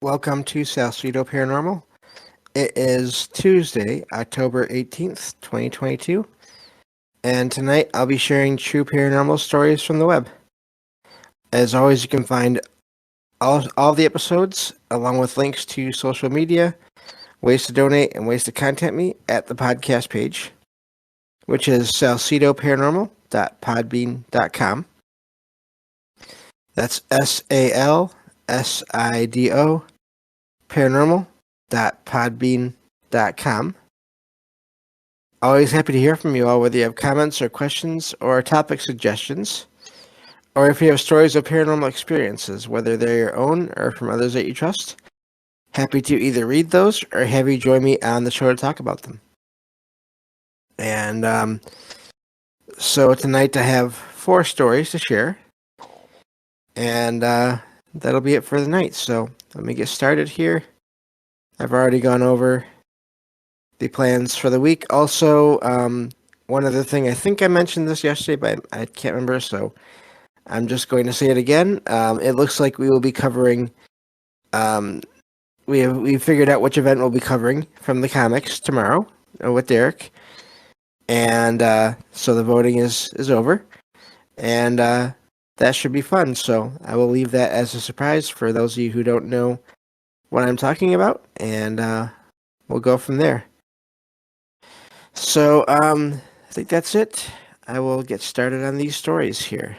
Welcome to Salcedo Paranormal. It is Tuesday, October 18th, 2022, and tonight I'll be sharing true paranormal stories from the web. As always, you can find all the episodes, along with links to social media, ways to donate, and ways to contact me at the podcast page, which is salcedoparanormal.podbean.com. That's SALSIDO paranormal.podbean.com. Always happy to hear from you all, whether you have comments or questions or topic suggestions, or if you have stories of paranormal experiences, whether they're your own or from others that you trust. Happy to either read those or have you join me on the show to talk about them. And so tonight I have 4 stories to share, and that'll be it for the night. So let me get started here. I've already gone over the plans for the week. Also, one other thing, I think I mentioned this yesterday, but I can't remember, so I'm just going to say it again. It looks like we will be covering, we figured out which event we'll be covering from the comics tomorrow with Derek. And so the voting is over. And that should be fun. So I will leave that as a surprise for those of you who don't know what I'm talking about, and we'll go from there. So I think that's it. I will get started on these stories here.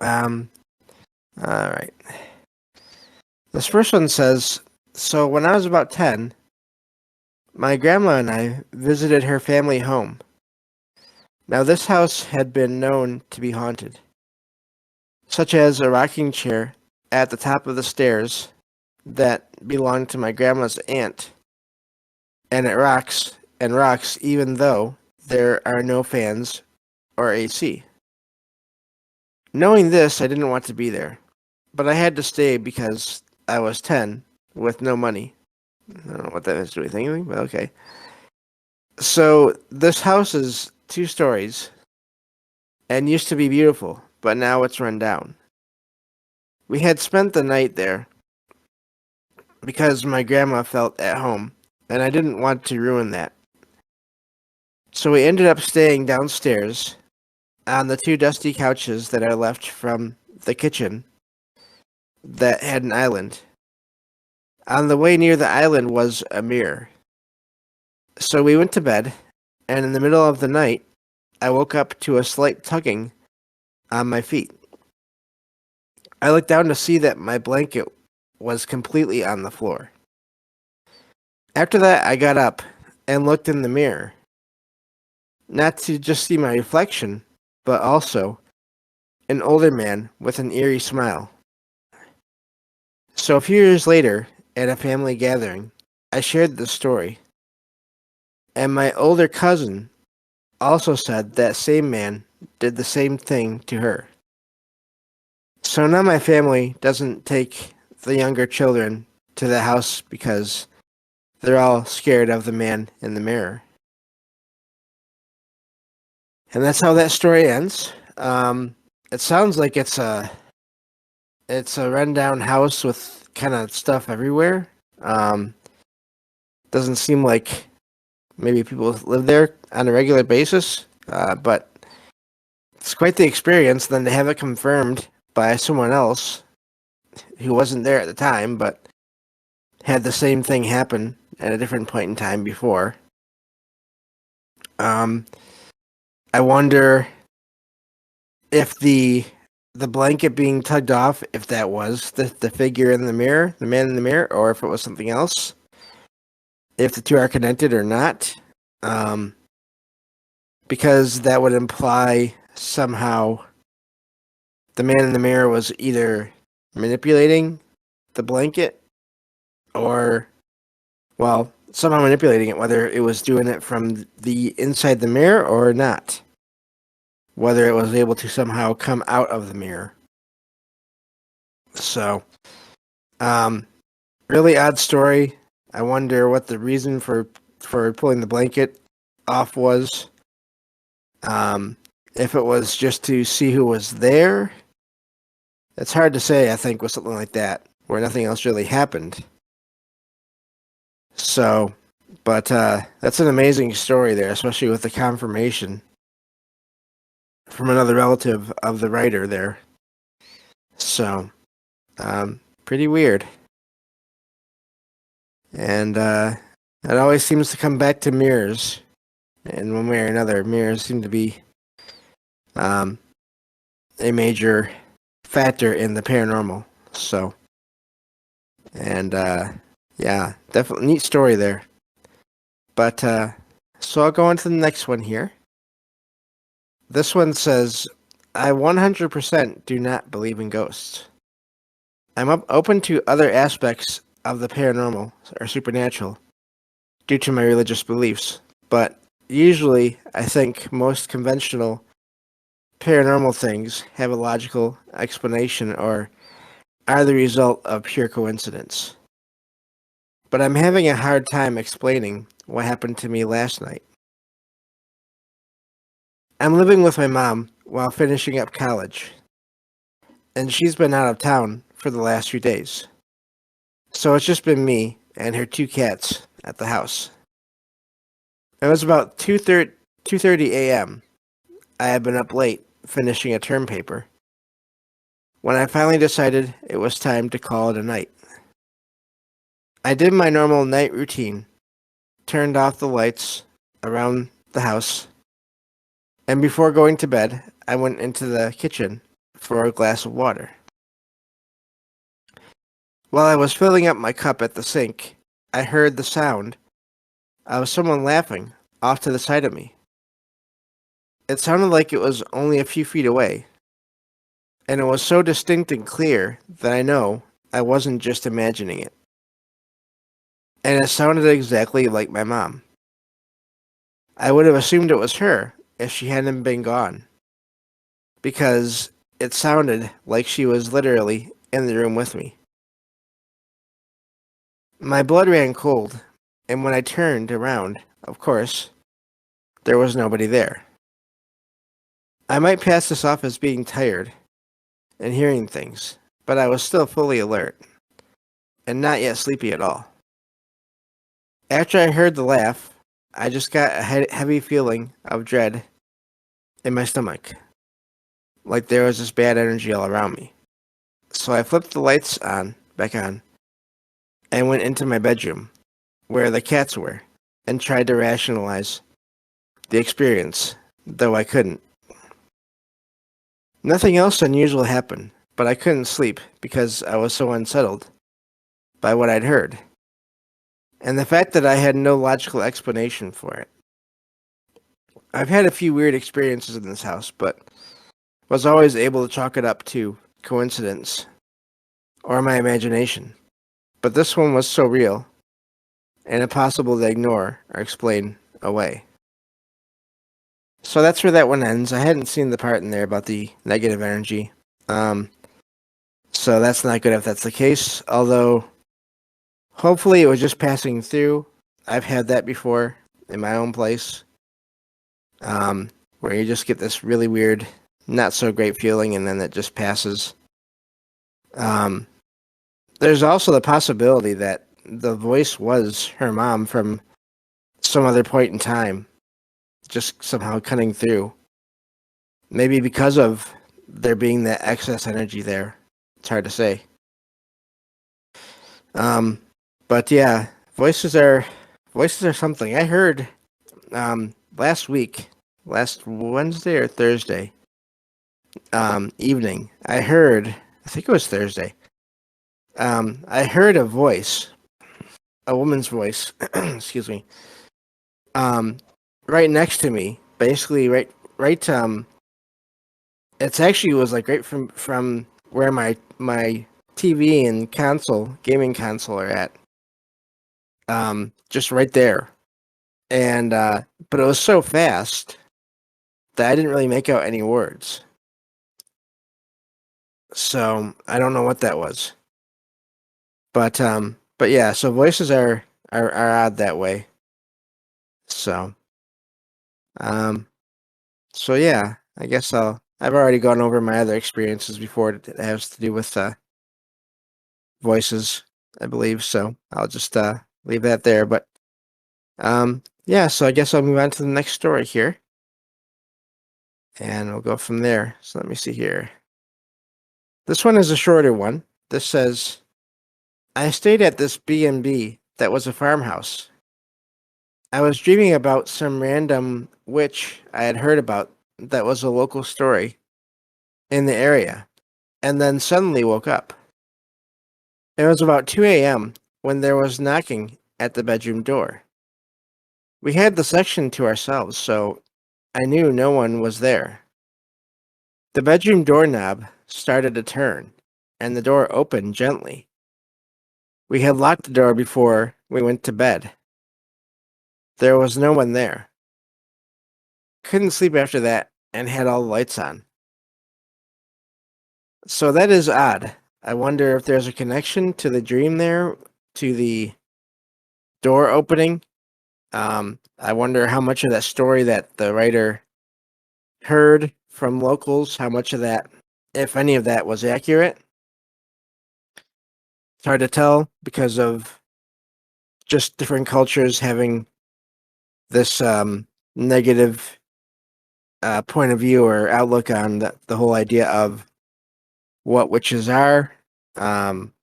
All right. This first one says, so when I was about 10, my grandma and I visited her family home. Now this house had been known to be haunted, such as a rocking chair at the top of the stairs that belonged to my grandma's aunt, and it rocks even though there are no fans or AC. Knowing this, I didn't want to be there, but I had to stay because I was 10 with no money. I don't know what that has to do with anything, but okay. So this house is 2 stories and used to be beautiful, but now it's run down. We had spent the night there because my grandma felt at home, and I didn't want to ruin that. So we ended up staying downstairs on the 2 dusty couches that are left from the kitchen that had an island. On the way near the island was a mirror. So we went to bed, and in the middle of the night, I woke up to a slight tugging on my feet. I looked down to see that my blanket was completely on the floor. After that, I got up and looked in the mirror, not to just see my reflection, but also an older man with an eerie smile. So a few years later, at a family gathering, I shared this story, and my older cousin also said that same man did the same thing to her. So now my family doesn't take the younger children to the house because they're all scared of the man in the mirror. And that's how that story ends. It sounds like it's a rundown house with kind of stuff everywhere. Doesn't seem like maybe people live there on a regular basis, but it's quite the experience then to have it confirmed by someone else who wasn't there at the time, but had the same thing happen at a different point in time before. I wonder if the blanket being tugged off, if that was the figure in the mirror, the man in the mirror, or if it was something else. If the 2 are connected or not. Because that would imply somehow the man in the mirror was either manipulating the blanket or, well, somehow manipulating it, whether it was doing it from the inside the mirror or not. Whether it was able to somehow come out of the mirror. So, really odd story. I wonder what the reason for pulling the blanket off was. If it was just to see who was there. It's hard to say, I think, with something like that. where nothing else really happened. So, but that's an amazing story there, especially with the confirmation from another relative of the writer there. So, pretty weird. And it always seems to come back to mirrors. In one way or another, mirrors seem to be um, a major factor in the paranormal. So, and yeah, definitely neat story there. But so I'll go on to the next one here. This one says, I 100% do not believe in ghosts. I'm open to other aspects of the paranormal or supernatural due to my religious beliefs, but usually I think most conventional paranormal things have a logical explanation or are the result of pure coincidence. But I'm having a hard time explaining what happened to me last night. I'm living with my mom while finishing up college, and she's been out of town for the last few days. So it's just been me and her two cats at the house. It was about 2:30 a.m. I had been up late finishing a term paper when I finally decided it was time to call it a night. I did my normal night routine, turned off the lights around the house, and before going to bed, I went into the kitchen for a glass of water. While I was filling up my cup at the sink, I heard the sound of someone laughing off to the side of me. It sounded like it was only a few feet away, and it was so distinct and clear that I know I wasn't just imagining it. And it sounded exactly like my mom. I would have assumed it was her if she hadn't been gone, because it sounded like she was literally in the room with me. My blood ran cold, and when I turned around, of course, there was nobody there. I might pass this off as being tired and hearing things, but I was still fully alert and not yet sleepy at all. After I heard the laugh, I just got a heavy feeling of dread in my stomach, like there was this bad energy all around me. So I flipped the lights back on, and went into my bedroom, where the cats were, and tried to rationalize the experience, though I couldn't. Nothing else unusual happened, but I couldn't sleep because I was so unsettled by what I'd heard, and the fact that I had no logical explanation for it. I've had a few weird experiences in this house, but was always able to chalk it up to coincidence or my imagination. But this one was so real and impossible to ignore or explain away. So that's where that one ends. I hadn't seen the part in there about the negative energy. So that's not good if that's the case. Although, hopefully it was just passing through. I've had that before in my own place. Where you just get this really weird, not so great feeling and then it just passes. There's also the possibility that the voice was her mom from some other point in time, just somehow cutting through. Maybe because of there being that excess energy there. It's hard to say. But yeah, voices are something. I heard last week, last Wednesday or Thursday evening, I think it was Thursday. I heard a voice, a woman's voice, excuse me, right next to me, basically right it's actually was like right from where my TV and gaming console are at. Just right there. And but it was so fast that I didn't really make out any words. So I don't know what that was. But yeah, so voices are odd that way. So um so yeah, I guess I've already gone over my other experiences before that has to do with voices, I believe. So I'll just leave that there. But yeah, so I guess I'll move on to the next story here, and we'll go from there. So let me see here. This one is a shorter one. This says, I stayed at this B&B that was a farmhouse. I was dreaming about some random witch I had heard about that was a local story in the area, and then suddenly woke up. It was about 2 a.m. when there was knocking at the bedroom door. We had the section to ourselves, so I knew no one was there. The bedroom doorknob started to turn, and the door opened gently. We had locked the door before we went to bed. There was no one there. Couldn't sleep after that and had all the lights on. So that is odd. I wonder if there's a connection to the dream there, to the door opening. I wonder how much of that story that the writer heard from locals, how much of that, if any of that, was accurate. It's hard to tell because of just different cultures having this negative point of view or outlook on the whole idea of what witches are. Um,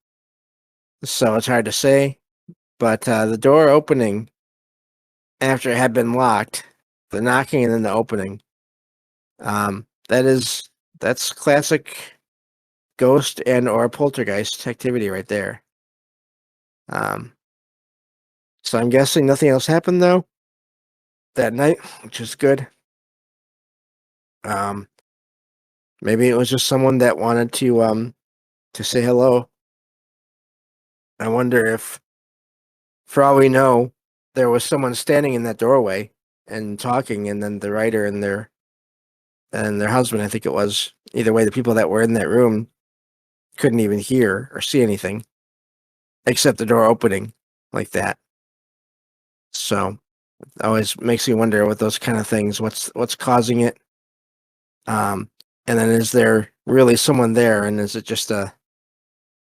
so it's hard to say. But the door opening after it had been locked, the knocking and then the opening, um, that is that's classic ghost and or poltergeist activity right there. Um, so I'm guessing nothing else happened though that night, which is good. Um, maybe it was just someone that wanted to say hello. I wonder if, for all we know, there was someone standing in that doorway and talking, and then the writer and their husband, I think it was. Either way, the people that were in that room couldn't even hear or see anything except the door opening like that. So it always makes me wonder with those kind of things, what's causing it. And then is there really someone there, and is it just a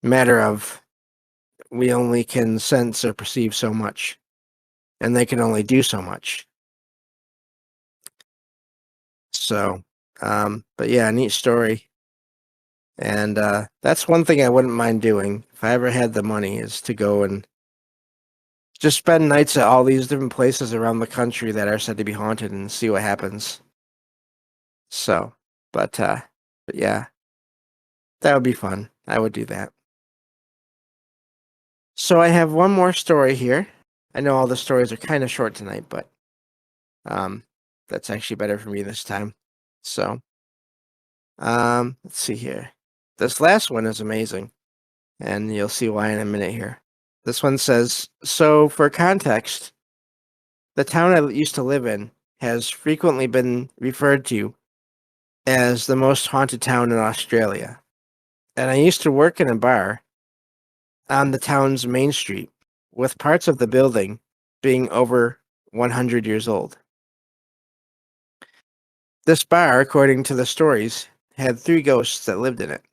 matter of we only can sense or perceive so much, and they can only do so much. So, but yeah, neat story. And that's one thing I wouldn't mind doing if I ever had the money, is to go and just spend nights at all these different places around the country that are said to be haunted and see what happens. So, but yeah, that would be fun. I would do that. So I have one more story here. I know all the stories are kind of short tonight, but um, that's actually better for me this time. So, let's see here. This last one is amazing, and you'll see why in a minute here. This one says, so for context, the town I used to live in has frequently been referred to as the most haunted town in Australia. And I used to work in a bar on the town's main street, with parts of the building being over 100 years old. This bar, according to the stories, had 3 ghosts that lived in it,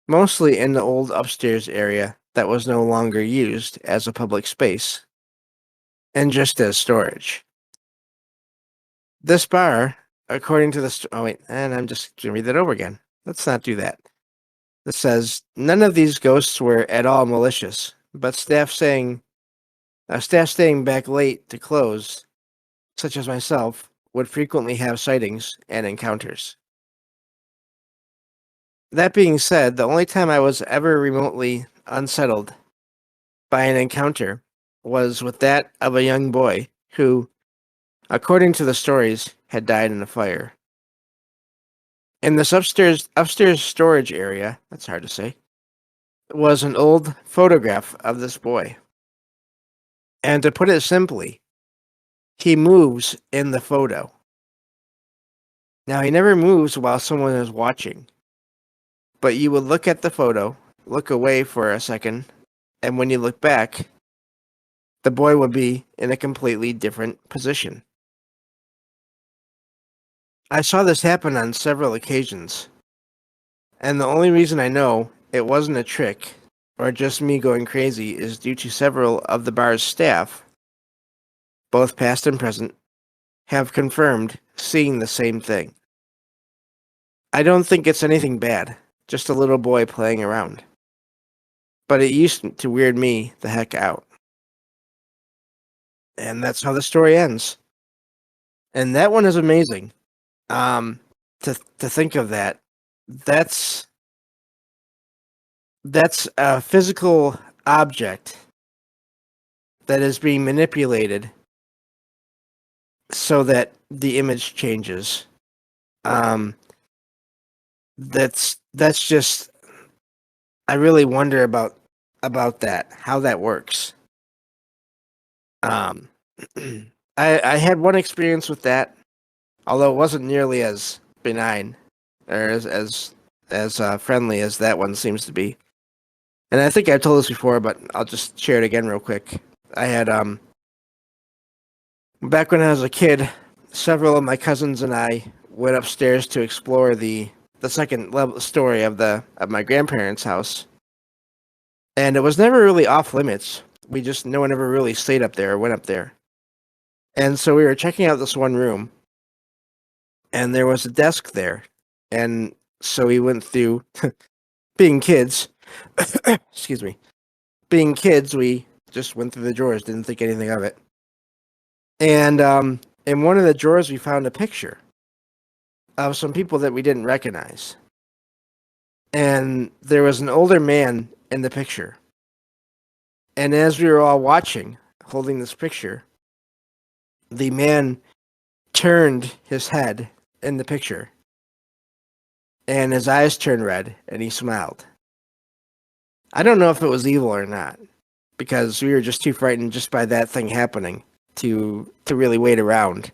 mostly in the old upstairs area that was no longer used as a public space, and just as storage. This bar, according to the oh wait, and I'm just gonna read that over again. Let's not do that. It says none of these ghosts were at all malicious, but staff staying back late to close, such as myself, would frequently have sightings and encounters. That being said, the only time I was ever remotely unsettled by an encounter was with that of a young boy who, according to the stories, had died in a fire. In this upstairs storage area, that's hard to say, was an old photograph of this boy. And to put it simply, he moves in the photo. Now, he never moves while someone is watching, but you would look at the photo, look away for a second, and when you look back, the boy would be in a completely different position. I saw this happen on several occasions, and the only reason I know it wasn't a trick or just me going crazy is due to several of the bar's staff, both past and present, have confirmed seeing the same thing. I don't think it's anything bad, just a little boy playing around. But it used to weird me the heck out. And that's how the story ends. And that one is amazing. To think of that, that's a physical object that is being manipulated so that the image changes. That's just, I really wonder about that, how that works. I had one experience with that, although it wasn't nearly as benign or as friendly as that one seems to be. And I think I've told this before, but I'll just share it again real quick. I had back when I was a kid, several of my cousins and I went upstairs to explore the second level story of my grandparents' house. And it was never really off limits. No one ever really stayed up there or went up there. And so we were checking out this one room, and there was a desk there. And so we went through, being kids, excuse me, being kids, we just went through the drawers, didn't think anything of it. And in one of the drawers, we found a picture of some people that we didn't recognize. And there was an older man in the picture. And as we were all watching, holding this picture, the man turned his head in the picture, and his eyes turned red, and he smiled. I don't know if it was evil or not, because we were just too frightened just by that thing happening to really wait around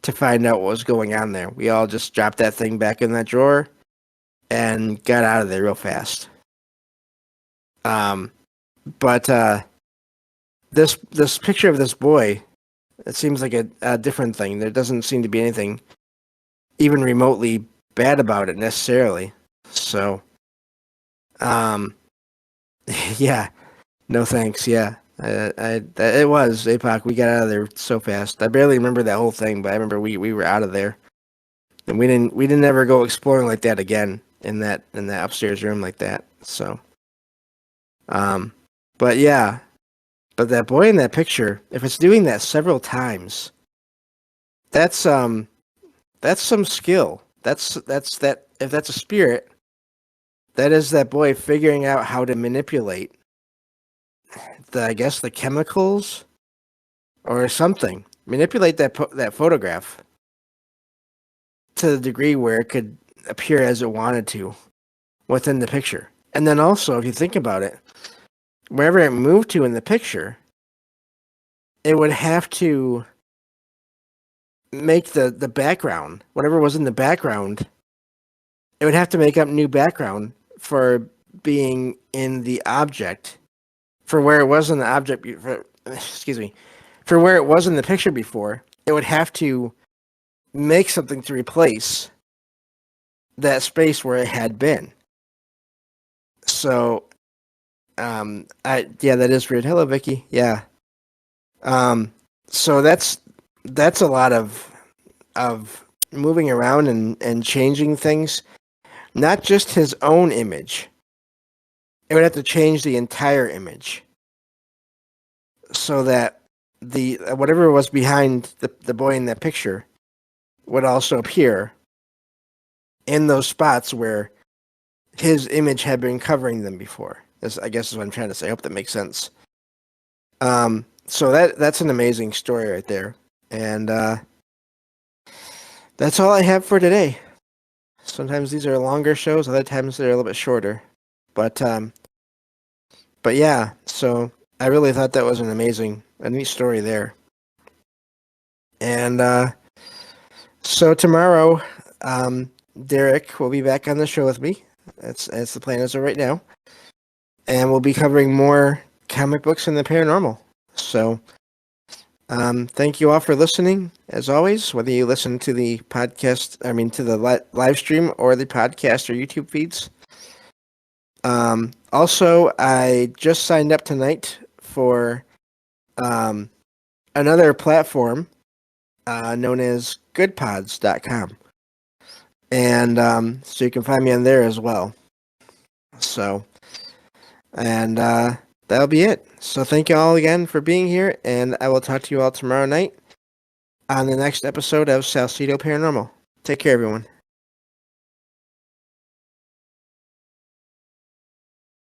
to find out what was going on there. We all just dropped that thing back in that drawer and got out of there real fast. But this picture of this boy, it seems like a different thing. There doesn't seem to be anything even remotely bad about it necessarily. So, yeah, no thanks. Yeah, it was APOC. We got out of there so fast. I barely remember that whole thing, but I remember we were out of there, and we didn't ever go exploring like that again in that upstairs room like that. So, but yeah, but that boy in that picture, if it's doing that several times, that's some skill. That's that. If that's a spirit, that is that boy figuring out how to manipulate I guess the chemicals or something. Manipulate that photograph to the degree where it could appear as it wanted to within the picture. And then also, if you think about it, wherever it moved to in the picture, it would have to make the background, whatever was in the background, it would have to make up new background for being in the object, for where it was in the object, for where it was in the picture before. It would have to make something to replace that space where it had been. So, that is weird. Hello, Vicky. Yeah. So that's a lot of moving around and changing things. Not just his own image. It would have to change the entire image so that the whatever was behind the boy in that picture would also appear in those spots where his image had been covering them before. I guess is what I'm trying to say. I hope that makes sense. So that's an amazing story right there. And that's all I have for today. Sometimes these are longer shows, other times they're a little bit shorter. But yeah, so I really thought that was a neat story there. And so tomorrow, Derek will be back on the show with me. That's the plan as of right now. And we'll be covering more comic books and the paranormal. So thank you all for listening, as always, whether you listen to the podcast, to the live stream or the podcast or YouTube feeds. Also, I just signed up tonight for another platform known as goodpods.com. And so you can find me on there as well. So, and that'll be it. So thank you all again for being here, and I will talk to you all tomorrow night on the next episode of Salcedo Paranormal. Take care, everyone.